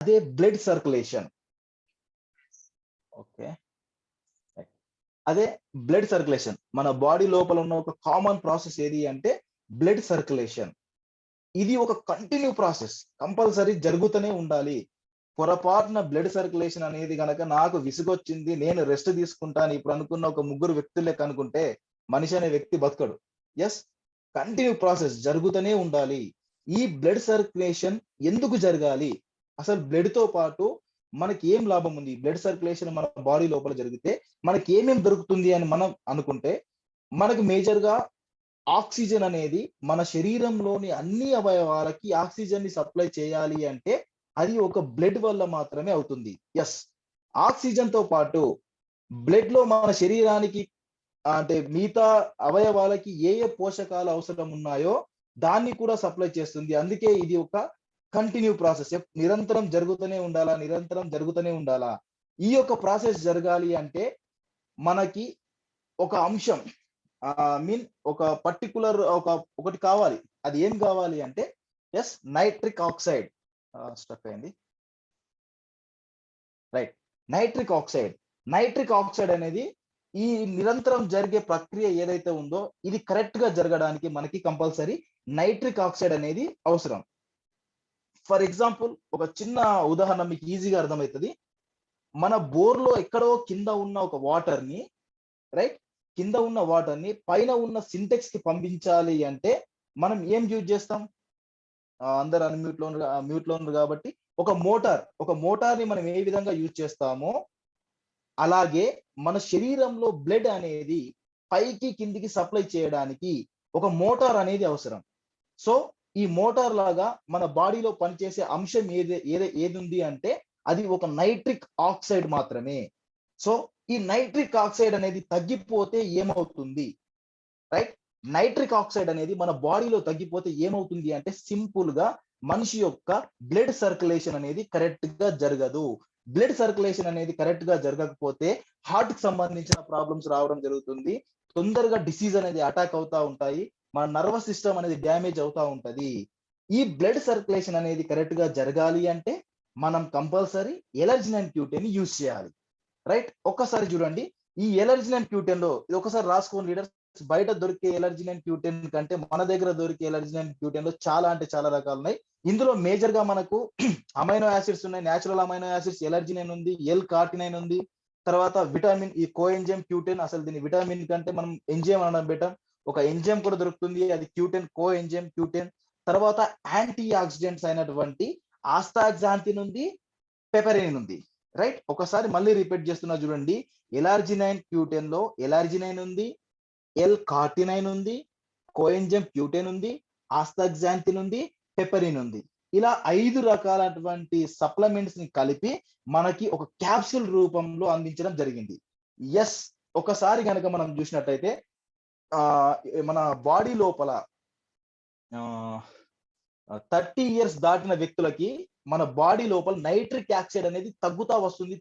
అదే blood circulation. Okay, అదే blood circulation మన బాడీ లోపల ఉన్న ఒక కామన్ ప్రాసెస్ ఏది అంటే బ్లడ్ సర్క్యులేషన్. ఇది ఒక కంటిన్యూ ప్రాసెస్, కంపల్సరీ జరుగుతూనే ఉండాలి. పొరపాటున బ్లడ్ సర్క్యులేషన్ అనేది గనక నాకు విసుగొచ్చింది, నేను రెస్ట్ తీసుకుంటాను ఇప్పుడు అనుకున్న ఒక ముగ్గురు వ్యక్తులు లెక్క అనుకుంటే మనిషి అనే వ్యక్తి బతకడు. ఎస్, కంటిన్యూ ప్రాసెస్ జరుగుతూనే ఉండాలి. ఈ బ్లడ్ సర్క్యులేషన్ ఎందుకు జరగాలి? అసలు బ్లడ్ తో పాటు మనకి ఏం లాభం ఉంది? బ్లడ్ సర్క్యులేషన్ మన బాడీ లోపల జరిగితే మనకి ఏమేం దొరుకుతుంది అని మనం అనుకుంటే, మనకు మేజర్ గా ఆక్సిజన్ అనేది మన శరీరంలోని అన్ని అవయవాలకి ఆక్సిజన్ ని సప్లై చేయాలి అంటే అది ఒక బ్లడ్ వల్ల మాత్రమే అవుతుంది. ఎస్, ఆక్సిజన్ తో పాటు బ్లడ్ లో మన శరీరానికి అంటే మిగతా అవయవాలకి ఏ ఏ పోషకాలు అవసరం ఉన్నాయో దాన్ని కూడా సప్లై చేస్తుంది. అందుకే ఇది ఒక కంటిన్యూ ప్రాసెస్, నిరంతరం జరుగుతూనే ఉండాలా, నిరంతరం జరుగుతూనే ఉండాలా. ఈ యొక్క ప్రాసెస్ జరగాలి అంటే మనకి ఒక అంశం మీన్ ఒక పర్టికులర్ ఒకటి కావాలి. అది ఏం కావాలి అంటే ఎస్, నైట్రిక్ ఆక్సైడ్. స్టక్ అయింది, right. Nitric oxide. Nitric oxide అనేది ఈ నిరంతరం జరిగే ప్రక్రియ ఏదైతే ఉందో ఇది కరెక్ట్ గా జరగడానికి మనకి కంపల్సరీ నైట్రిక్ ఆక్సైడ్ అనేది అవసరం. ఫర్ ఎగ్జాంపుల్ ఒక చిన్న ఉదాహరణ మీకు ఈజీగా అర్థమవుతుంది. మన బోర్లో ఎక్కడో కింద ఉన్న ఒక వాటర్ ని, రైట్, కింద ఉన్న వాటర్ ని పైన ఉన్న సింటెక్స్ కి పంపించాలి అంటే మనం ఏం యూజ్ చేస్తాం? అందరు మ్యూట్ లో ఉన్నారు కాబట్టి ఒక మోటార్ ని మనం ఏ విధంగా యూజ్ చేస్తామో అలాగే మన శరీరంలో బ్లడ్ అనేది పైకి కిందికి సప్లై చేయడానికి ఒక మోటార్ అనేది అవసరం. సో ఈ మోటార్ లాగా మన బాడీలో పనిచేసే అంశం ఏది ఉంది అంటే అది ఒక నైట్రిక్ ఆక్సైడ్ మాత్రమే. సో ఈ నైట్రిక్ ఆక్సైడ్ అనేది తగ్గిపోతే ఏమవుతుంది? రైట్, నైట్రిక్ ఆక్సైడ్ అనేది మన బాడీలో తగ్గిపోతే ఏమవుతుంది అంటే సింపుల్ గా మనిషి యొక్క బ్లడ్ సర్క్యులేషన్ అనేది కరెక్ట్ గా జరగదు. బ్లడ్ సర్క్యులేషన్ అనేది కరెక్ట్ గా జరగకపోతే హార్ట్ కి సంబంధించిన ప్రాబ్లమ్స్ రావడం జరుగుతుంది. తొందరగా డిసీజ్ అనేది అటాక్ అవుతా ఉంటాయి. మన నర్వస్ సిస్టమ్ అనేది డ్యామేజ్ అవుతా ఉంటది. ఈ బ్లడ్ సర్క్యులేషన్ అనేది కరెక్ట్ గా జరగాలి అంటే మనం కంపల్సరీ ఎలర్జిన్ క్యూటెన్ యూజ్ చేయాలి. రైట్, ఒక్కసారి చూడండి. ఈ ఎలర్జిన్ క్యూటెన్ లో ఇది ఒకసారి రాసుకోండి లీడర్స్. బయట దొరికే ఎలర్జిన్ క్యూటెన్ కంటే మన దగ్గర దొరికే ఎలర్జిన్ క్యూటెన్ లో చాలా అంటే చాలా రకాలు ఉన్నాయి. ఇందులో మేజర్ గా మనకు అమైనో యాసిడ్స్ ఉన్నాయి. నేచురల్ అమైనో యాసిడ్స్ ఎలర్జినైన్ ఉంది, ఎల్ కార్టినైన్ ఉంది. తర్వాత విటమిన్ ఈ కోఎంజైమ్ క్యూటెన్, అసలు దీని విటమిన్ కంటే మనం ఎంజైమ్ అనడం బెటర్. ఒక ఎంజైమ్ కూడా దొరుకుతుంది, అది క్యూటెన్, కోఎంజైమ్ క్యూటెన్. తర్వాత యాంటీ ఆక్సిడెంట్స్ అయినటువంటి ఆస్తాగ్జాంతిన్ ఉంది, పెపరిన్ ఉంది. రైట్, ఒకసారి మళ్ళీ రిపీట్ చేస్తున్నా చూడండి. ఎలార్జినైన్ క్యూటెన్ లో ఎలార్జినైన్ ఉంది, ఎల్ కార్టినైన్ ఉంది, కోఎంజైమ్ క్యూటెన్ ఉంది, ఆస్తాగ్జాంతిన్ ఉంది, పెపరిన్ ఉంది. ఇలా 5 రకాలైనటువంటి సప్లిమెంట్స్ ని కలిపి మనకి ఒక క్యాప్సూల్ రూపంలో అందించడం జరిగింది. ఎస్, ఒకసారి కనుక మనం చూసినట్టయితే మన బాడీ లోపల 30 ఇయర్స్ దాటిన వ్యక్తులకి మన బాడీ లోపల నైట్రిక్ ఆక్సైడ్ అనేది తగ్గుతా వస్తుంది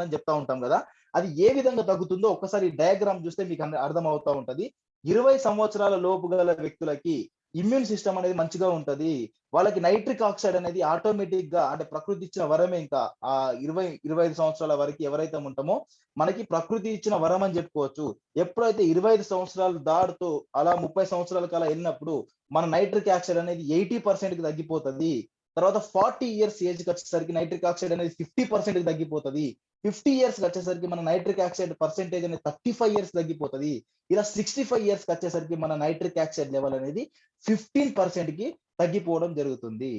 అని చెప్తా ఉంటాం కదా. అది ఏ విధంగా తగ్గుతుందో ఒక్కసారి డయాగ్రామ్ చూస్తే మీకు అర్థం అవుతా ఉంటది. 20 సంవత్సరాల లోపు గల వ్యక్తులకి ఇమ్యూన్ సిస్టమ్ అనేది మంచిగా ఉంటది. వాళ్ళకి నైట్రిక్ ఆక్సైడ్ అనేది ఆటోమేటిక్ గా, అంటే ప్రకృతి ఇచ్చిన వరమే. ఇంకా ఆ 20-25 సంవత్సరాల వరకు ఎవరైతే ఉంటామో మనకి ప్రకృతి ఇచ్చిన వరం అని చెప్పుకోవచ్చు. ఎప్పుడైతే 25 సంవత్సరాలు దాటుతూ అలా 30 సంవత్సరాల కాలం వెళ్ళినప్పుడు మన నైట్రిక్ ఆక్సైడ్ అనేది 80% కి తగ్గిపోతుంది. తర్వాత 40 ఇయర్స్ ఏజ్ కి వచ్చేసరికి నైట్రిక్ ఆక్సైడ్ అనేది 50% కి తగ్గిపోతుంది. 50 ఇయర్స్ కి వచ్చేసరికి మన నైట్రిక్ ఆక్సైడ్ పర్సెంటేజ్ అనేది 35 ఇయర్స్ తగ్గిపోతుంది. ఇలా 65 ఇయర్స్ కి వచ్చేసరికి మన నైట్రిక్ ఆక్సైడ్ లెవెల్ అనేది 15% కి తగ్గిపోవడం జరుగుతుంది.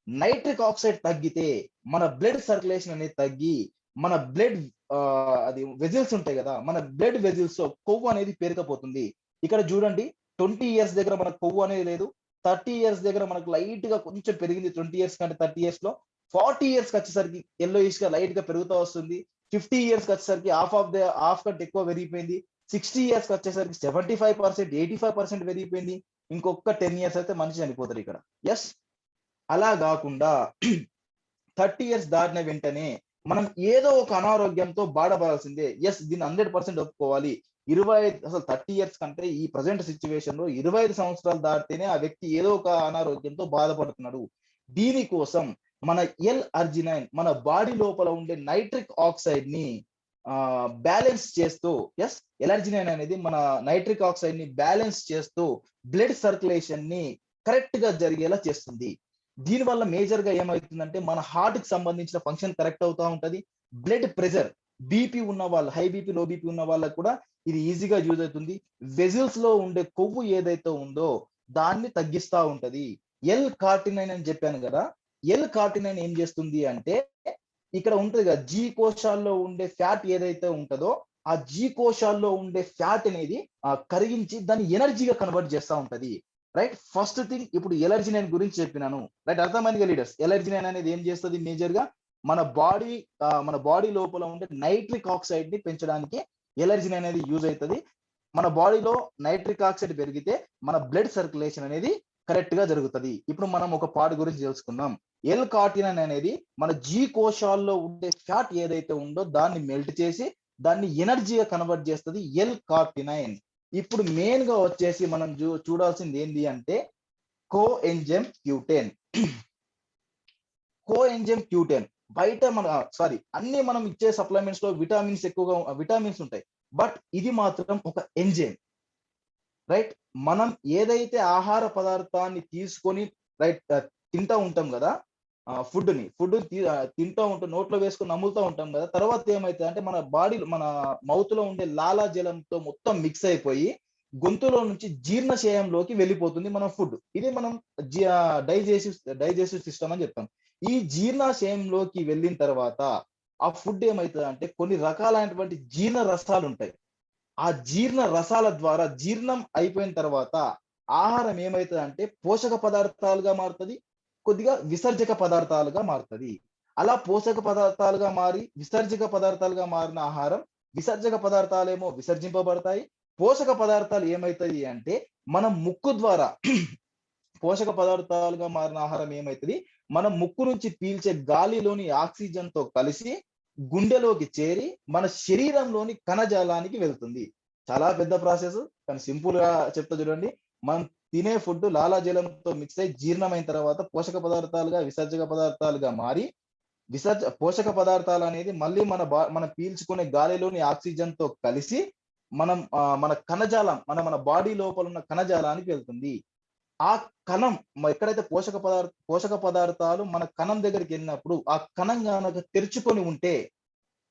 నైట్రిక్ ఆక్సైడ్ తగ్గితే మన బ్లడ్ సర్క్యులేషన్ అనేది తగ్గి మన బ్లడ్ అది వెజిల్స్ ఉంటాయి కదా, మన బ్లడ్ వెజిల్స్ లో కొవ్వు అనేది పేరుకపోతుంది. ఇక్కడ చూడండి, 20 ఇయర్స్ దగ్గర మనకు కొవ్వు అనేది లేదు. 30 ఇయర్స్ దగ్గర మనకు లైట్ గా కొంచెం పెరిగింది. 20 ఇయర్స్ కంటే 30 ఇయర్స్ లో 40 ఇయర్స్ కి వచ్చేసరికి ఎల్లోయిష్ గా లైట్ గా పెరుగుతూ వస్తుంది. 50 ఇయర్స్ కి వచ్చేసరికి హాఫ్ కంటే ఎక్కువ పెరిగిపోయింది. 60 ఇయర్స్ కి వచ్చేసరికి 75%, 85% పెరిగిపోయింది. ఇంకొక 10 ఇయర్స్ అయితే మనిషి చనిపోతారు ఇక్కడ. ఎస్, అలా కాకుండా 30 ఇయర్స్ దాటిన వెంటనే మనం ఏదో ఒక అనారోగ్యంతో బాధపడాల్సిందే. ఎస్, దీన్ని 100% ఒప్పుకోవాలి. 30 ఇయర్స్ కంటే ఈ ప్రజెంట్ సిచ్యువేషన్ లో 25 సంవత్సరాలు దాటితేనే ఆ వ్యక్తి ఏదో ఒక అనారోగ్యంతో బాధపడుతున్నాడు. దీనికోసం మన ఎల్ అర్జినైన్ మన బాడీ లోపల ఉండే నైట్రిక్ ఆక్సైడ్ ని బ్యాలెన్స్ చేస్తూ, ఎస్ ఎలర్జినైన్ అనేది మన నైట్రిక్ ఆక్సైడ్ ని బ్యాలెన్స్ చేస్తూ బ్లడ్ సర్క్యులేషన్ ని కరెక్ట్ గా జరిగేలా చేస్తుంది. దీని వల్ల మేజర్ గా ఏమవుతుందంటే మన హార్ట్ కి సంబంధించిన ఫంక్షన్ కరెక్ట్ అవుతా ఉంటది. బ్లడ్ ప్రెషర్, బీపీ ఉన్న వాళ్ళు, హై బీపీ లో బీపీ ఉన్న వాళ్ళకు కూడా ఇది ఈజీగా యూజ్ అవుతుంది. వెజిల్స్ లో ఉండే కొవ్వు ఏదైతే ఉందో దాన్ని తగ్గిస్తా ఉంటది. ఎల్ కార్టినైన్ అని చెప్పాను కదా, ఎల్ కార్టినైన్ ఏం చేస్తుంది అంటే ఇక్కడ ఉంటది కదా జీ కోశాల్లో ఉండే ఫ్యాట్ ఏదైతే ఉంటుందో ఆ జీ కోశాల్లో ఉండే ఫ్యాట్ అనేది కరిగించి దాన్ని ఎనర్జీగా కన్వర్ట్ చేస్తా ఉంటది. రైట్, ఫస్ట్ థింగ్ ఇప్పుడు ఎలర్జినైన్ గురించి చెప్పినాను. రైట్, అర్థమైందిగా లీడర్స్? ఎలర్జినైన్ అనేది ఏం చేస్తుంది మేజర్ గా మన బాడీ లోపల ఉండే నైట్రిక్ ఆక్సైడ్ ని పెంచడానికి ఎలర్జినైన్ అనేది యూజ్ అవుతుంది. మన బాడీలో నైట్రిక్ ఆక్సైడ్ పెరిగితే మన బ్లడ్ సర్క్యులేషన్ అనేది కరెక్ట్ గా జరుగుతుంది. ఇప్పుడు మనం ఒక పార్ట్ గురించి తెలుసుకుందాం. ఎల్ కార్టినైన్ అనేది మన జీ కోశాల్లో ఉండే ఫ్యాట్ ఏదైతే ఉందో దాన్ని మెల్ట్ చేసి దాన్ని ఎనర్జీగా కన్వర్ట్ చేస్తుంది ఎల్ కార్టినైన్. ఇప్పుడు మెయిన్ గా వచ్చేసి మనం చూడాల్సింది ఏంటి అంటే కో ఎంజైమ్ క్యూటెన్. కో ఎంజైమ్ క్యూటెన్ బయట అన్ని మనం ఇచ్చే సప్లిమెంట్స్ లో విటమిన్స్ ఉంటాయి, బట్ ఇది మాత్రం ఒక ఎంజైమ్. రైట్, మనం ఏదైతే ఆహార పదార్థాన్ని తీసుకొని తింటా ఉంటాం కదా, ఫుడ్ తింటూ ఉంటాం, నోట్లో వేసుకొని నమ్ములుతూ ఉంటాం కదా, తర్వాత ఏమైతుంది అంటే మన మౌత్ లో ఉండే లాలాజలంతో మొత్తం మిక్స్ అయిపోయి గొంతులో నుంచి జీర్ణశయంలోకి వెళ్ళిపోతుంది మన ఫుడ్. ఇది మనం డైజెస్టివ్ సిస్టమ్ అని చెప్తాం. ఈ జీర్ణశయంలోకి వెళ్ళిన తర్వాత ఆ ఫుడ్ ఏమవుతుంది అంటే కొన్ని రకాలైనటువంటి జీర్ణ రసాలు ఉంటాయి. ఆ జీర్ణ రసాల ద్వారా జీర్ణం అయిపోయిన తర్వాత ఆహారం ఏమవుతుంది అంటే పోషక పదార్థాలుగా మారుతుంది, కొద్దిగా విసర్జక పదార్థాలుగా మారుతుంది. అలా పోషక పదార్థాలుగా మారి విసర్జక పదార్థాలుగా మారిన ఆహారం, విసర్జక పదార్థాలేమో విసర్జింపబడతాయి, పోషక పదార్థాలు ఏమవుతాయి అంటే మన ముక్కు ద్వారా పోషక పదార్థాలుగా మారిన ఆహారం ఏమవుతుంది మన ముక్కు నుంచి పీల్చే గాలిలోని ఆక్సిజన్ తో కలిసి గుండెలోకి చేరి మన శరీరంలోని కణజాలానికి వెళ్తుంది. చాలా పెద్ద ప్రాసెస్, కానీ సింపుల్ గా చెప్తా చూడండి. మనం తినే ఫుడ్ లాలాజలంతో మిక్స్ అయి జీర్ణమైన తర్వాత పోషక పదార్థాలుగా విసర్జక పదార్థాలుగా మారి పోషక పదార్థాలు అనేది మళ్ళీ మనం పీల్చుకునే గాలిలోని ఆక్సిజన్ తో కలిసి మన కణజాలం మన బాడీ లోపల ఉన్న కణజాలానికి వెళ్తుంది. ఆ కణం ఎక్కడైతే పోషక పదార్థాలు మన కణం దగ్గరికి వెళ్ళినప్పుడు ఆ కణం కనుక తెరుచుకొని ఉంటే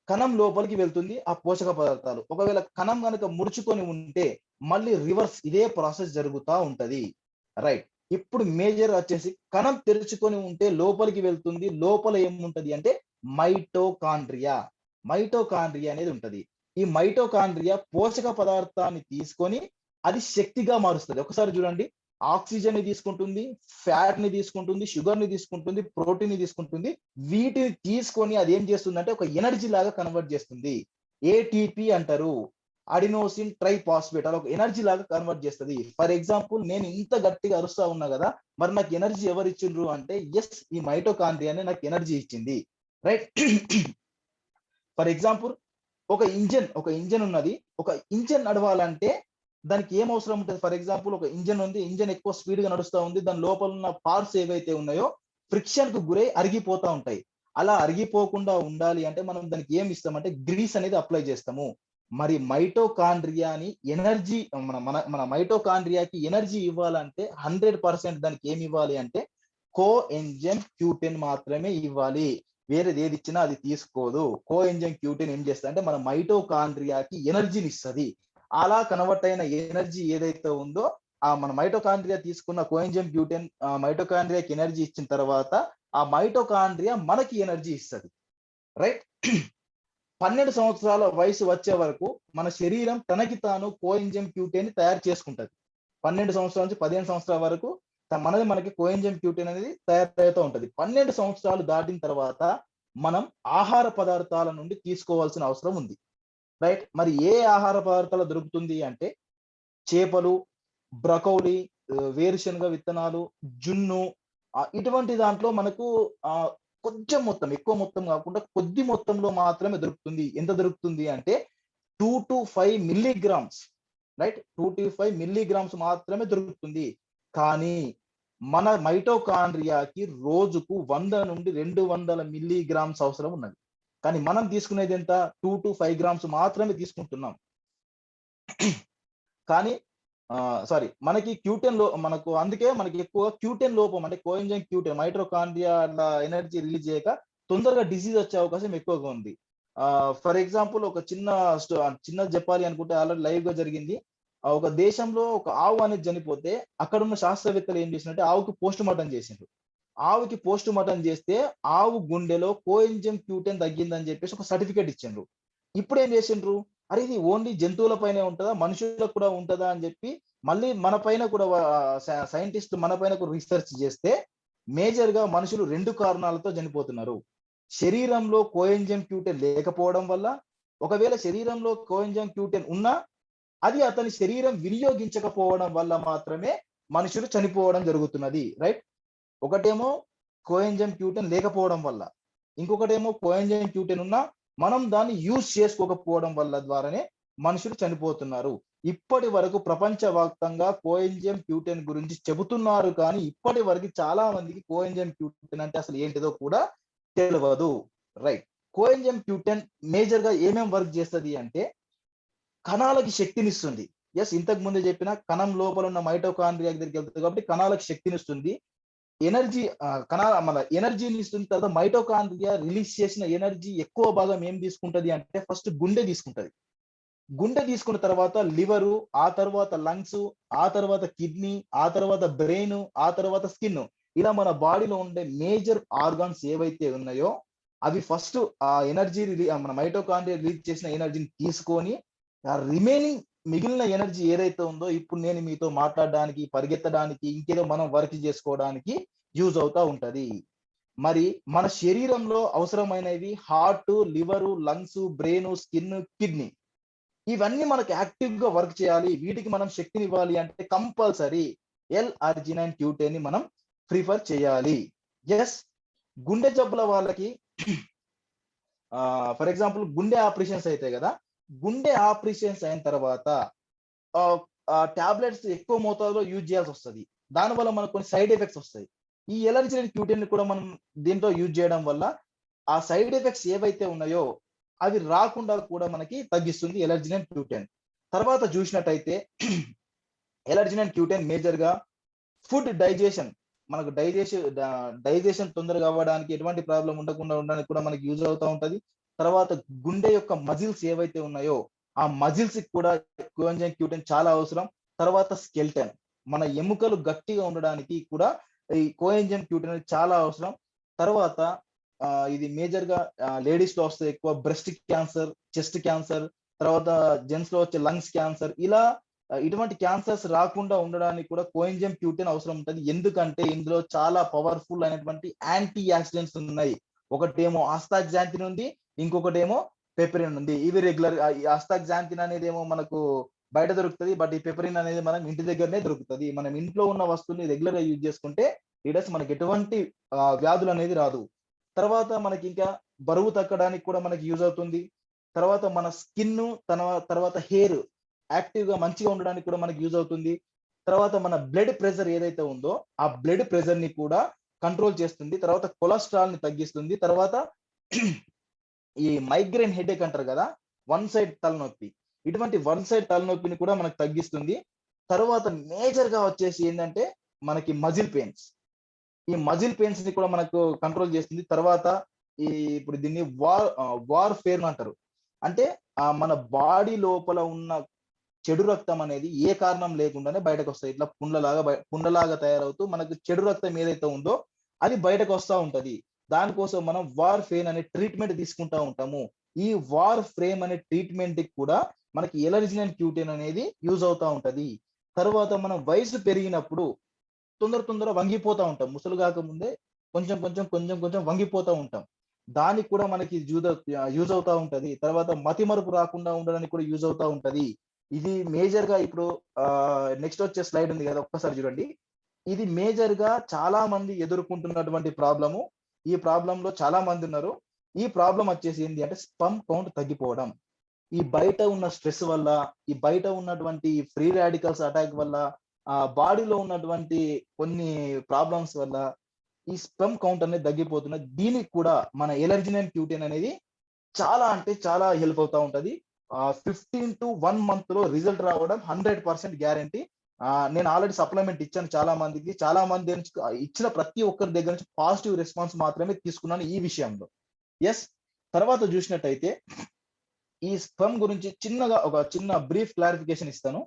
కణం లోపలికి వెళ్తుంది ఆ పోషక పదార్థాలు. ఒకవేళ కణం కనుక ముడుచుకొని ఉంటే మళ్ళీ రివర్స్ ఇదే ప్రాసెస్ జరుగుతూ ఉంటది. రైట్, ఇప్పుడు మేజర్ వచ్చేసి కణం తెరుచుకొని ఉంటే లోపలికి వెళ్తుంది. లోపల ఏముంటది అంటే మైటోకాండ్రియా అనేది ఉంటది. ఈ మైటోకాండ్రియా పోషక పదార్థాన్ని తీసుకొని అది శక్తిగా మారుస్తుంది. ఒకసారి చూడండి, ఆక్సిజన్ ని తీసుకుంటుంది, ఫ్యాట్ ని తీసుకుంటుంది, షుగర్ ని తీసుకుంటుంది, ప్రోటీన్ ని తీసుకుంటుంది. వీటిని తీసుకొని అది ఏం చేస్తుంది అంటే ఒక ఎనర్జీ లాగా కన్వర్ట్ చేస్తుంది. ఏటీపీ అంటారు, అడినోసిన్ ట్రైఫాస్ఫేట్. అలా ఒక ఎనర్జీ లాగా కన్వర్ట్ చేస్తుంది. ఫర్ ఎగ్జాంపుల్ నేను ఇంత గట్టిగా అరుస్తా ఉన్నా కదా, మరి నాకు ఎనర్జీ ఎవరు ఇచ్చిండ్రు అంటే ఎస్ ఈ మైటోకాండ్రియానే నాకు ఎనర్జీ ఇచ్చింది. రైట్, ఫర్ ఎగ్జాంపుల్ ఒక ఇంజన్ ఉన్నది. ఒక ఇంజన్ నడవాలంటే దానికి ఏం అవసరం ఉంటుంది? ఫర్ ఎగ్జాంపుల్ ఒక ఇంజన్ ఉంది, ఇంజన్ ఎక్కువ స్పీడ్ గా నడుస్తూ ఉంది, దాని లోపల ఉన్న పార్ట్స్ ఏవైతే ఉన్నాయో ఫ్రిక్షన్ కు గురై అరిగిపోతా ఉంటాయి. అలా అరిగిపోకుండా ఉండాలి అంటే మనం దానికి ఏం ఇస్తామంటే గ్రీస్ అనేది అప్లై చేస్తాము. మరి మైటోకాండ్రియాని ఎనర్జీ మన మైటోకాండ్రియాకి ఎనర్జీ ఇవ్వాలంటే 100% దానికి ఏమి ఇవ్వాలి అంటే కో ఎంజైమ్ క్యూటెన్ మాత్రమే ఇవ్వాలి. వేరేది ఏది ఇచ్చినా అది తీసుకోదు. కో ఎంజైమ్ క్యూటెన్ ఏం చేస్తుంది అంటే మన మైటోకాండ్రియాకి ఎనర్జీని ఇస్తుంది. అలా కన్వర్ట్ అయిన ఎనర్జీ ఏదైతే ఉందో మన మైటోకాండ్రియా తీసుకున్న కోఎంజైమ్ బ్యూటెన్ మైటోకాండ్రియాకి ఎనర్జీ ఇచ్చిన తర్వాత ఆ మైటోకాండ్రియా మనకి ఎనర్జీ ఇస్తుంది. రైట్, 12 సంవత్సరాల వయసు వచ్చే వరకు మన శరీరం తనకి తాను కోఎంజైమ్ క్యూటెన్ తయారు చేసుకుంటది. 12 సంవత్సరాల నుంచి 15 సంవత్సరాల వరకు మనకి కోఎంజైమ్ క్యూటెన్ అనేది తయారవుతూ ఉంటది. 12 సంవత్సరాలు దాటిన తర్వాత మనం ఆహార పదార్థాల నుండి తీసుకోవాల్సిన అవసరం ఉంది. రైట్, మరి ఏ ఆహార పదార్థాలు దొరుకుతుంది అంటే చేపలు, బ్రకౌలి, వేరుశనగ విత్తనాలు, జున్ను, ఇటువంటి దాంట్లో మనకు కొంచెం మొత్తం, ఎక్కువ మొత్తం కాకుండా కొద్ది మొత్తంలో మాత్రమే దొరుకుతుంది. ఎంత దొరుకుతుంది అంటే 2 to 5 milligrams. Right, 2 to 5 milligrams మాత్రమే దొరుకుతుంది. కానీ మన మైటోకాండ్రియాకి రోజుకు 100 నుండి 200 మిల్లీగ్రామ్స్ అవసరం ఉన్నది. కానీ మనం తీసుకునేది ఎంత? 2 to 5 గ్రామ్స్ మాత్రమే తీసుకుంటున్నాం. కానీ సారీ, మనకి క్యూటెన్ మనకు అందుకే మనకి ఎక్కువ క్యూటెన్ లోపం అంటే coenzyme Q ten mitochondria energy release చేయక తొందరగా డిసీజ్ వచ్చే అవకాశం ఎక్కువగా ఉంది. ఫర్ ఎగ్జాంపుల్ ఒక చిన్నది చెప్పాలి అనుకుంటే ఆల్రెడీ లైవ్ గా జరిగింది. ఒక దేశంలో ఒక ఆవు అనేది చనిపోతే అక్కడున్న శాస్త్రవేత్తలు ఏం చేసినట్టే ఆవుకి పోస్ట్ మార్టం చేసిండ్రు. ఆవుకి పోస్ట్ మార్టం చేస్తే ఆవు గుండెలో కోఎంజైమ్ క్యూటెన్ తగ్గిందని చెప్పేసి ఒక సర్టిఫికేట్ ఇచ్చిండ్రు. ఇప్పుడు ఏం చేసిండ్రు, అరే ఇది ఓన్లీ జంతువుల పైనే ఉంటదా, మనుషులకు కూడా ఉంటదా అని చెప్పి మళ్ళీ మన పైన కూడా సైంటిస్ట్ మన పైన కూడా రీసెర్చ్ చేస్తే మేజర్ గా మనుషులు 2 కారణాలతో చనిపోతున్నారు. శరీరంలో కోఎంజైమ్ క్యూటెన్ లేకపోవడం వల్ల, ఒకవేళ శరీరంలో కోఎంజైమ్ క్యూటెన్ ఉన్నా అది అతని శరీరం వినియోగించకపోవడం వల్ల మాత్రమే మనుషులు చనిపోవడం జరుగుతున్నది. రైట్? ఒకటేమో కోఎంజైమ్ క్యూటెన్ లేకపోవడం వల్ల, ఇంకొకటేమో కోఎంజైమ్ క్యూటెన్ ఉన్నా మనం దాన్ని యూజ్ చేసుకోకపోవడం వల్ల ద్వారానే మనుషులు చనిపోతున్నారు. ఇప్పటి వరకు ప్రపంచవ్యాప్తంగా కోఎంజైమ్ క్యూటెన్ గురించి చెబుతున్నారు, కానీ ఇప్పటి వరకు చాలా మందికి కోఎంజైమ్ క్యూటెన్ అంటే అసలు ఏంటిదో కూడా తెలియదు. రైట్? కోఎంజైమ్ క్యూటెన్ మేజర్ గా ఏమేం వర్క్ చేస్తుంది అంటే కణాలకి శక్తినిస్తుంది. ఇంతకు ముందే చెప్పిన కణం లోపల ఉన్న మైటోకాండ్రియా దగ్గరికి వెళ్తుంది కాబట్టి కణాలకు శక్తినిస్తుంది. మన ఎనర్జీని ఇస్తుంది. తర్వాత మైటోకాండ్రియా రిలీజ్ చేసిన ఎనర్జీ ఎక్కువ భాగం ఏం తీసుకుంటది అంటే ఫస్ట్ గుండె తీసుకుంటది. గుండె తీసుకున్న తర్వాత లివరు, ఆ తర్వాత లంగ్స్, ఆ తర్వాత కిడ్నీ, ఆ తర్వాత బ్రెయిన్, ఆ తర్వాత స్కిన్. ఇలా మన బాడీలో ఉండే మేజర్ ఆర్గాన్స్ ఏవైతే ఉన్నాయో అవి ఫస్ట్ ఆ ఎనర్జీ మన మైటోకాండ్రియా రిలీజ్ చేసిన ఎనర్జీని తీసుకొని రిమైనింగ్ మిగిలిన ఎనర్జీ ఏదైతే ఉందో ఇప్పుడు నేను మీతో మాట్లాడడానికి, పరిగెత్తడానికి, ఇంకేదో మనం వర్క్ చేసుకోవడానికి యూజ్ అవుతా ఉంటది. మరి మన శరీరంలో అవసరమైనవి heart, liver, lungs, brain, skin, kidney. ఇవన్నీ మనకి యాక్టివ్ గా వర్క్ చేయాలి, వీటికి మనం శక్తిని ఇవ్వాలి అంటే కంపల్సరీ L-అర్జినైన్ క్యూటెన్ ని మనం ప్రిఫర్ చేయాలి. గుండె జబ్బుల వాళ్ళకి ఫర్ ఎగ్జాంపుల్ గుండె ఆపరేషన్స్ అవుతాయి కదా, గుండె ఆపరేషన్స్ అయిన తర్వాత టాబ్లెట్స్ ఎక్కువ మోతాదులో యూజ్ చేయాల్సి వస్తుంది. దానివల్ల మనకు కొన్ని సైడ్ ఎఫెక్ట్స్ వస్తాయి. ఈ ఎలర్జినైన్ క్యూటెన్ కూడా మనం దీంతో యూజ్ చేయడం వల్ల ఆ సైడ్ ఎఫెక్ట్స్ ఏవైతే ఉన్నాయో అవి రాకుండా కూడా మనకి తగ్గిస్తుంది ఎలర్జినైన్ క్యూటెన్. తర్వాత చూసినట్టయితే ఎలర్జినైన్ క్యూటెన్ మేజర్ గా ఫుడ్ డైజెషన్, మనకు డైజెషన్ తొందరగా అవ్వడానికి, ఎటువంటి ప్రాబ్లం ఉండకుండా ఉండడానికి కూడా మనకి యూజ్ అవుతూ ఉంటది. తర్వాత గుండె యొక్క మజిల్స్ ఏవైతే ఉన్నాయో ఆ మజిల్స్ కి కూడా కోఎంజైమ్ క్యూటెన్ చాలా అవసరం. తర్వాత స్కెల్టన్, మన ఎముకలు గట్టిగా ఉండడానికి కూడా ఈ కోఎంజైమ్ క్యూటెన్ చాలా అవసరం. తర్వాత ఇది మేజర్ గా లేడీస్ లో వస్తే ఎక్కువ బ్రెస్ట్ క్యాన్సర్, చెస్ట్ క్యాన్సర్, తర్వాత జెంట్స్ లో వచ్చే లంగ్స్ క్యాన్సర్, ఇలా ఇటువంటి క్యాన్సర్స్ రాకుండా ఉండడానికి కూడా కోఎంజైమ్ క్యూటెన్ అవసరం ఉంటుంది. ఎందుకంటే ఇందులో చాలా పవర్ఫుల్ అయినటువంటి యాంటీ ఆక్సిడెంట్స్ ఉన్నాయి. ఒకటేమో ఆస్తాగ్జాంతిన్ ఉంది, ఇంకొకటేమో పెపరిన్ ఉంది. ఇవి రెగ్యులర్ ఆస్తాగ్జాంతిన్ అనేది ఏమో మనకు బయట దొరుకుతుంది, బట్ ఈ పెపరిన్ అనేది మనం ఇంటి దగ్గరనే దొరుకుతుంది. మనం ఇంట్లో ఉన్న వస్తువుని రెగ్యులర్ గా యూజ్ చేసుకుంటే లీడర్స్ మనకి ఎటువంటి వ్యాధులు అనేది రాదు. తర్వాత మనకి ఇంకా బరువు తగ్గడానికి కూడా మనకి యూజ్ అవుతుంది. తర్వాత మన స్కిన్, తర్వాత హెయిర్ యాక్టివ్ గా మంచిగా ఉండడానికి కూడా మనకి యూజ్ అవుతుంది. తర్వాత మన బ్లడ్ ప్రెషర్ ఏదైతే ఉందో ఆ బ్లడ్ ప్రెషర్ ని కూడా కంట్రోల్ చేస్తుంది. తర్వాత కొలెస్ట్రాల్ ని తగ్గిస్తుంది. తర్వాత ఈ మైగ్రేన్ హెడేక్ అంటారు కదా, వన్ సైడ్ తలనొప్పి, ఇటువంటి వన్ సైడ్ తలనొప్పిని కూడా మనకు తగ్గిస్తుంది. తర్వాత మేజర్ గా వచ్చేసి ఏంటంటే మనకి మజిల్ పెయిన్స్, ఈ మజిల్ పెయిన్స్ ని కూడా మనకు కంట్రోల్ చేస్తుంది. తర్వాత ఇప్పుడు దీన్ని వార్ ఫేర్ అంటారు. అంటే మన బాడీ లోపల ఉన్న చెడు రక్తం అనేది ఏ కారణం లేకుండానే బయటకు వస్తాయి. ఇట్లా పుండ్లలాగా తయారవుతూ మనకు చెడు రక్తం ఏదైతే ఉందో అది బయటకు వస్తూ ఉంటది. దానికోసం మనం వార్ ఫేన్ అనే ట్రీట్మెంట్ తీసుకుంటా ఉంటాము. ఈ వార్ ఫ్రేమ్ అనే ట్రీట్మెంట్ కి కూడా మనకి ఎలర్జినైన్ క్యూటెన్ అనేది యూజ్ అవుతా ఉంటది. తర్వాత మనం వయసు పెరిగినప్పుడు తొందర వంగిపోతా ఉంటాం. ముసలు కాకముందే కొంచెం వంగిపోతా ఉంటాం. దానికి కూడా మనకి యూజ్ అవుతా ఉంటది. తర్వాత మతిమరుపు రాకుండా ఉండడానికి కూడా యూజ్ అవుతా ఉంటది. ఇది మేజర్ గా ఇప్పుడు నెక్స్ట్ వచ్చే స్లైడ్ ఉంది కదా, ఒక్కసారి చూడండి. ఇది మేజర్ గా చాలా మంది ఎదుర్కొంటున్నటువంటి ప్రాబ్లము. ఈ ప్రాబ్లం లో చాలా మంది ఉన్నారు. ఈ ప్రాబ్లం వచ్చేసి ఏంటి అంటే స్పర్మ్ కౌంట్ తగ్గిపోవడం. ఈ బయట ఉన్న స్ట్రెస్ వల్ల, ఈ బయట ఉన్నటువంటి ఫ్రీ రాడికల్స్ అటాక్ వల్ల, బాడీలో ఉన్నటువంటి కొన్ని ప్రాబ్లమ్స్ వల్ల ఈ స్పెర్మ్ కౌంట్ అనేది తగ్గిపోతున్నది. దీనికి కూడా మన ఎలర్జినిన్ క్యూటెన్ అనేది చాలా అంటే చాలా హెల్ప్ అవుతా ఉంటది. 15 to 1 month లో రిజల్ట్ రావడం 100% గ్యారంటీ. నేను ఆల్రెడీ సప్లిమెంట్ ఇచ్చాను చాలా మందికి. చాలా మంది నుంచి ఇచ్చిన ప్రతి ఒక్కరి దగ్గర నుంచి పాజిటివ్ రెస్పాన్స్ మాత్రమే తీసుకున్నాను ఈ విషయంలో. యెస్. తర్వాత చూసినట్టయితే ఈ స్పెర్మ్ గురించి చిన్నగా ఒక చిన్న బ్రీఫ్ క్లారిఫికేషన్ ఇస్తాను.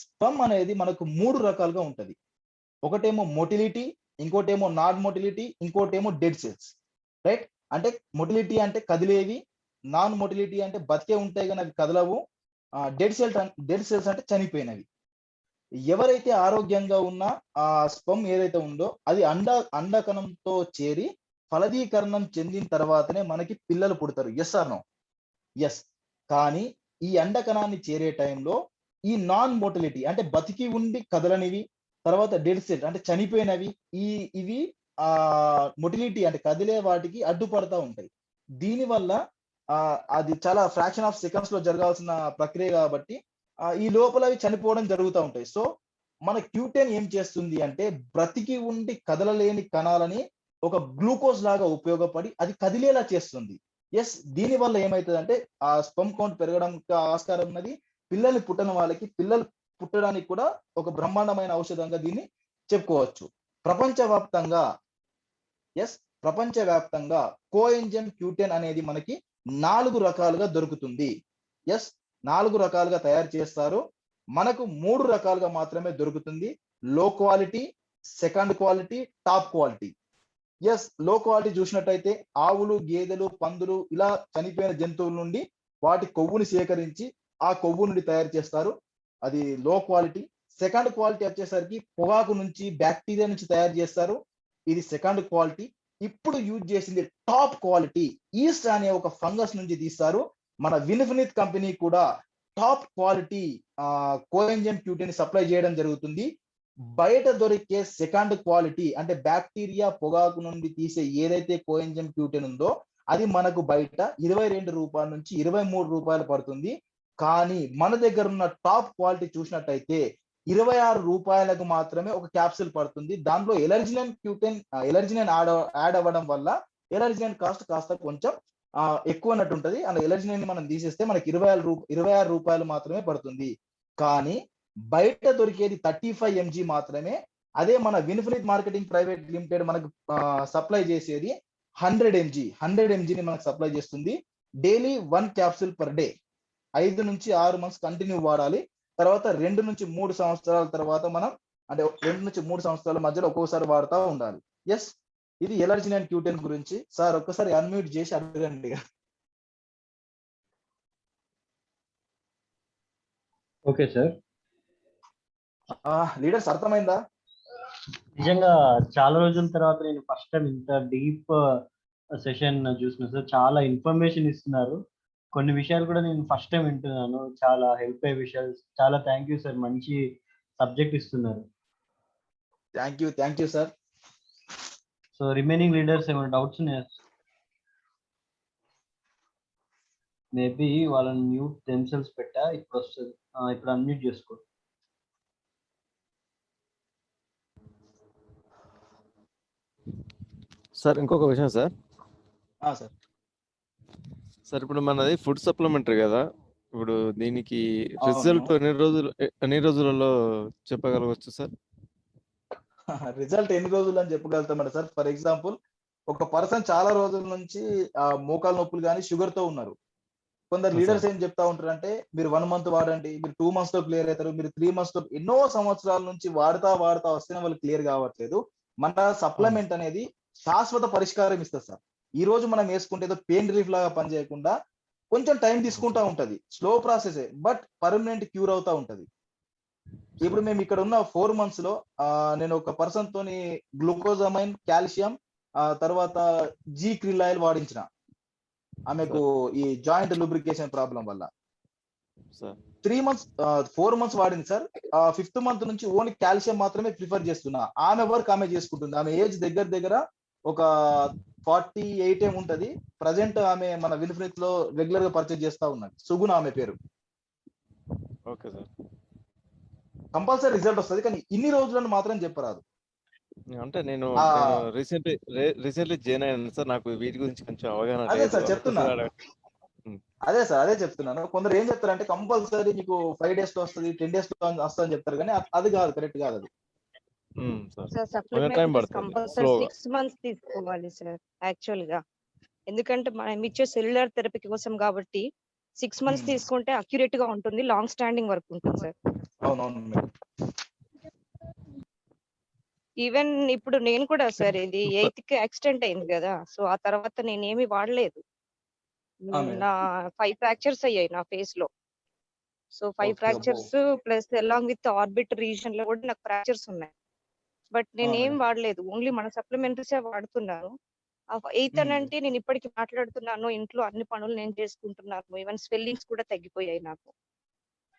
స్పెర్మ్ అనేది మనకు 3 రకాలుగా ఉంటది. ఒకటేమో మొటిలిటీ, ఇంకోటేమో నాన్ మొటిలిటీ, ఇంకోటేమో డెడ్ సెల్స్. రైట్? అంటే మొటిలిటీ అంటే కదిలేవి, నాన్ మొటిలిటీ అంటే బతికే ఉంటాయి గాని అవి కదలవు. డెడ్ సెల్స్ అంటే చనిపోయినవి. ఎవరైతే ఆరోగ్యంగా ఉన్న స్పెర్మ్ ఏదైతే ఉందో అది అండకణంతో చేరి ఫలదీకరణం చెందిన తర్వాతనే మనకి పిల్లలు పుడతారు. Yes or no? యెస్. కానీ ఈ అండకణాన్ని చేరే టైంలో ఈ నాన్ మోటిలిటీ అంటే బతికి ఉండి కదలనివి, తర్వాత డెడ్ సెల్స్ అంటే చనిపోయినవి, ఇవి మొటిలిటీ అంటే కదిలే వాటికి అడ్డుపడతా ఉంటాయి. దీనివల్ల అది చాలా ఫ్రాక్షన్ ఆఫ్ సెకండ్స్ లో జరగాల్సిన ప్రక్రియ కాబట్టి ఈ లోపల అవి చనిపోవడం జరుగుతూ ఉంటాయి. సో మన క్యూటెన్ ఏం చేస్తుంది అంటే బ్రతికి ఉండి కదలలేని కణాలని ఒక గ్లూకోజ్ లాగా ఉపయోగపడి అది కదిలేలా చేస్తుంది. ఎస్. దీని వల్ల ఏమైతుందంటే ఆ స్పెర్మ్ కౌంట్ పెరగడానికి ఆస్కారం ఉన్నది. పిల్లల్ని పుట్టని వాళ్ళకి పిల్లలు పుట్టడానికి కూడా ఒక బ్రహ్మాండమైన ఔషధంగా దీన్ని చెప్పుకోవచ్చు. ప్రపంచవ్యాప్తంగా ప్రపంచవ్యాప్తంగా కోఎంజైమ్ క్యూటెన్ అనేది మనకి 4 రకాలుగా దొరుకుతుంది. ఎస్. 4 రకాలుగా తయారు చేస్తారు. మనకు 3 రకాలుగా మాత్రమే దొరుకుతుంది. Low quality, second quality, top quality. Yes. Low quality చూసినట్టయితే ఆవులు, గేదెలు, పందులు ఇలా చనిపోయిన జంతువుల నుండి వాటి కొవ్వుని సేకరించి ఆ కొవ్వు నుండి తయారు చేస్తారు. అది లో క్వాలిటీ. సెకండ్ క్వాలిటీ వచ్చేసరికి పొగాకు నుంచి, బ్యాక్టీరియా నుంచి తయారు చేస్తారు. ఇది సెకండ్ క్వాలిటీ. ఇప్పుడు యూజ్ చేసింది టాప్ క్వాలిటీ. ఈస్ట్ అనే ఒక ఫంగస్ నుంచి తీస్తారు. మన విన్ఫినిత్ కంపెనీ కూడా top quality coenzyme Q ten supply చేయడం జరుగుతుంది. బయట దొరికే సెకండ్ క్వాలిటీ అంటే బ్యాక్టీరియా, పొగాకు నుండి తీసే ఏదైతే కోఎంజైమ్ క్యూటెన్ ఉందో అది మనకు బయట ₹22 నుంచి ₹23 పడుతుంది. కానీ మన దగ్గర ఉన్న టాప్ క్వాలిటీ చూసినట్టయితే ₹26కు మాత్రమే ఒక క్యాప్సూల్ పడుతుంది. దాంట్లో ఎలర్జినిన్ యాడ్ అవ్వడం వల్ల ఎలర్జినిన్ కాస్త కొంచెం ఎక్కువ అన్నట్టు ఉంటది. అండ్ ఎలర్జినిన్ మనం తీసేస్తే మనకి ₹26 మాత్రమే పడుతుంది. కానీ బయట దొరికేది 35 mg మాత్రమే. అదే మన విన్ఫినిత్ మార్కెటింగ్ ప్రైవేట్ లిమిటెడ్ మనకు సప్లై చేసేది 100 mg ని మనకు సప్లై చేస్తుంది. Daily 1 capsule per day. 5 నుంచి 6 మంత్స్ కంటిన్యూ వాడాలి. తర్వాత 2 నుంచి 3 సంవత్సరాల తర్వాత మనం అంటే 2 నుంచి 3 సంవత్సరాల మధ్యలో ఒక్కోసారి వాడుతూ ఉండాలి. ఎస్. ఇది ఎలర్జినిన్ క్యూటెన్ గురించి. సార్ ఒక్కసారి అన్మ్యూట్ చేసి అడగండి. Okay sir. లీడర్స్ అర్థమైందా? నిజంగా చాలా రోజుల తర్వాత నేను ఫస్ట్ టైం ఇంత డీప్ సెషన్ చూసిన సార్. చాలా ఇన్ఫర్మేషన్ ఇస్తున్నారు. కొన్ని విషయాలు కూడా నేను ఫస్ట్ టైం వింటున్నాను. చాలా హెల్ప్ అయ్యే విషయాలు. చాలా థ్యాంక్ యూ సార్. మంచి సబ్జెక్ట్ ఇస్తున్నారు. Thank you sir. So remaining leaders ఏమైనా డౌట్స్ ఉన్నాయా? మేబీ వాళ్ళని మ్యూట్ దెమ్సెల్స్ పెట్టా. ఇప్పుడు వస్తుంది. ఇప్పుడు అన్మ్యూట్ చేసుకో. సార్ ఇంకొక విషయం సార్. సార్ సార్ ఇప్పుడు మనది ఫుడ్ సప్లిమెంటరీ కదా. ఇప్పుడు దీనికి రిజల్ట్ ఎన్ని రోజులలో చెప్పగలవచ్చు సార్? రిజల్ట్ ఎన్ని రోజులు అని చెప్పగలుగుతామంటే సార్, ఫర్ ఎగ్జాంపుల్ ఒక పర్సన్ చాలా రోజుల నుంచి మోకాలు నొప్పులు కానీ షుగర్ తో ఉన్నారు. కొందరు లీడర్స్ ఏం చెప్తా ఉంటారు అంటే మీరు 1 month వాడండి, మీరు 2 months తో క్లియర్ అవుతారు, మీరు 3 months తో. ఎన్నో సంవత్సరాల నుంచి వాడుతా వస్తేనే వాళ్ళు క్లియర్ కావట్లేదు. మన సప్లిమెంట్ అనేది శాశ్వత పరిష్కారం ఇస్తుంది సార్. ఈ రోజు మనం వేసుకుంటే ఏదో పెయిన్ రిలీఫ్ లాగా పనిచేయకుండా కొంచెం టైం తీసుకుంటా ఉంటది. Slow process but permanent cure అవుతా ఉంటది. ఇప్పుడు మేము ఇక్కడ ఉన్న 4 months లో నేను ఒక పర్సన్ తోని గ్లూకోజమైన్, కాల్షియం, తర్వాత జీ క్రిల్లాయిల్ వాడించిన ఆమెకు ఈ జాయింట్ లూబ్రికేషన్ ప్రాబ్లం వల్ల 4 months వాడింది సార్. 5th month నుంచి ఓన్లీ కాల్షియం మాత్రమే ప్రిఫర్ చేస్తున్నా. ఆమె వర్క్ ఆమె చేసుకుంటుంది. ఆమె ఏజ్ దగ్గర ఒక 48 ఏముంటది. ప్రజెంట్ ఆమె మన విన్ఫినిత్ లో రెగ్యులర్ గా పర్చేజ్ చేస్తా ఉన్నది. సుగుణ ఆమె పేరు. Okay sir. కంపల్సరీ రిజల్ట్ వస్తది. కానీ ఇన్ని రోజులని మాత్రం చెప్పరాదు. అంటే నేను ఆ! రీసెంట్లీ జాయిన్ అయ్యాను సార్. నాకు వీటి గురించి కొంచెం అవగాహన అదే లేదు. సార్ చెప్తున్నా. హ్మ్. అదే సార్ అదే చెప్తున్నాను. కొందరు ఏం చెప్తారంటే కంపల్సరీ మీకు 5 డేస్‌లో వస్తది, 10 డేస్‌లో వస్తదని చెప్తారు గానీ అది కాదు. కరెక్ట్ కాదది. సార్. సార్ కొంచెం టైం సప్లిమెంటరీస్ పడుతది కంపల్సరీ స్లోగా. 6 మంత్స్ తీసుకోవాలి సార్ యాక్చువల్‌గా. ఎందుకంటే మనం ఇచ్చే సెల్యులార్ థెరపీ కోసం కాబట్టి 6 మంత్స్ హ్మ్. తీసుకుంటే అక్యురేట్‌గా ఉంటుంది. లాంగ్ స్టాండింగ్ వరకు ఉంటుంది సార్. అవునవును మేడం. ఈవెన్ ఇప్పుడు నేను కూడా సార్ ఇది 8థ్‌కి యాక్సిడెంట్ అయింది గదా! సో, ఆ తర్వాత నేనేమి వాడలేదు. ఆ! మేడం. నా 5 ఫ్రాక్చర్స్ అయ్యాయి నా ఫేస్‌లో. So, 5 okay. అబ్బో! Fractures plus along with orbit రీజియన్‌లో కూడా నాకు ఫ్రాక్చర్స్ ఉన్నాయి. బట్ ఆ! నేనేం మేడం. వాడలేదు. ఓన్లీ మన సప్లిమెంటరీసే వాడుతున్నాను. ఎయిత్ హ్మ్. అంటే నేను ఇప్పటికి మాట్లాడుతున్నాను. ఇంట్లో అన్ని పనులు నేను చేసుకుంటున్నాను. ఈవెన్ స్వెల్లింగ్స్ కూడా తగ్గిపోయాయి నాకు.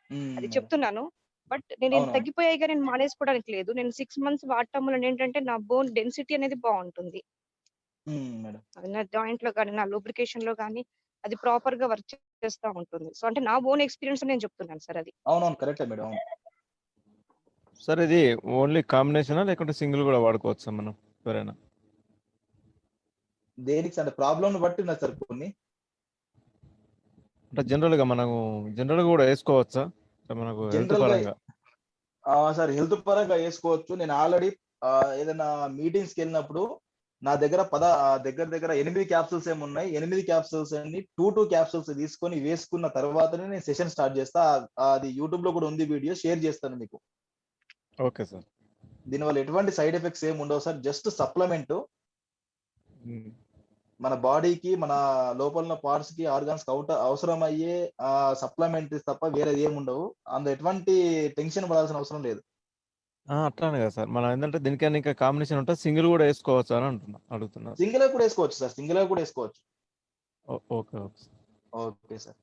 హ్మ్. అది మేడం. చెప్తున్నాను. బట్ నేను అవునవును. తగ్గిపోయాయిగా నేను మానేసుకోవడానికి లేదు. నేను 6 మంత్స్ వాడటం వలన ఏంటంటే నా బోన్ డెన్సిటీ అనేది బావుంటుంది. హ్మ్. మేడం. అది నా జాయింట్‌లో గాని, నా లూబ్రికేషన్‌లో గాని అది ప్రాపర్‌గా వర్క్ చేస్తా ఉంటుంది. సో, అంటే నా ఓన్ ఎక్స్‌పీరియన్స్ నేను చెప్తున్నాను సార్ అది. అవునవును. కరెక్టే మేడం. అవును. సార్ ఇది ఓన్లీ కాంబినేషనా? లేకుంటే సింగిల్ గూడా వాడుకోవచ్చా మనం ఎవరైనా? దేనికి సార్ అంటే ప్రాబ్లమ్‌ని బట్టి ఉన్నది సార్ కొన్ని. అంటే జనరల్‌గా గూడా ఏసుకోవచ్చా? అంటే మనకు హెల్త్ జనరల్‌గా పరంగా. సార్ హెల్త్ పరంగా ఏసుకోవచ్చు. నేను ఆల్రెడీ ఏదైనా మీటింగ్స్‌కెళ్ళినప్పుడు నా దగ్గర దగ్గర దగ్గర 8 క్యాప్సూల్స్ ఏమో ఉన్నాయి. 8 క్యాప్సూల్స్ అన్ని 2 క్యాప్సూల్స్ తీసుకొని వేసుకున్న తర్వాతనే నేను సెషన్ స్టార్ట్ చేస్తా. అది యూట్యూబ్‌లో కూడా ఉంది వీడియో షేర్ చేస్తాను మీకు. Okay sir. దీనివల్ల ఎటువంటి సైడ్ ఎఫెక్ట్స్ ఏమి ఉండవు సార్. జస్ట్ సప్లిమెంట్ హ్మ్. మన బాడీకి, మన లోపల ఉన్న పార్ట్స్‌కి, ఆర్గాన్స్‌కి అవసరమయ్యే సప్లిమెంటరీస్ తప్ప వేరేది ఏమి ఉండవు. అందులో ఎటువంటి టెన్షన్ పడాల్సిన అవసరం లేదు. అట్లానే కదా సార్. మనం ఏందంటే దీనికన్నా ఇంకా కాంబినేషన్ ఉంటే సింగిల్ గూడా ఏసుకోవచ్చా అని అడుగుతున్నా. సింగిల్‌గా కూడా ఏసుకోవచ్చు సార్. సింగిల్‌గా కూడా ఏసుకోవచ్చు. ఓకే. ఓకే. Okay sir.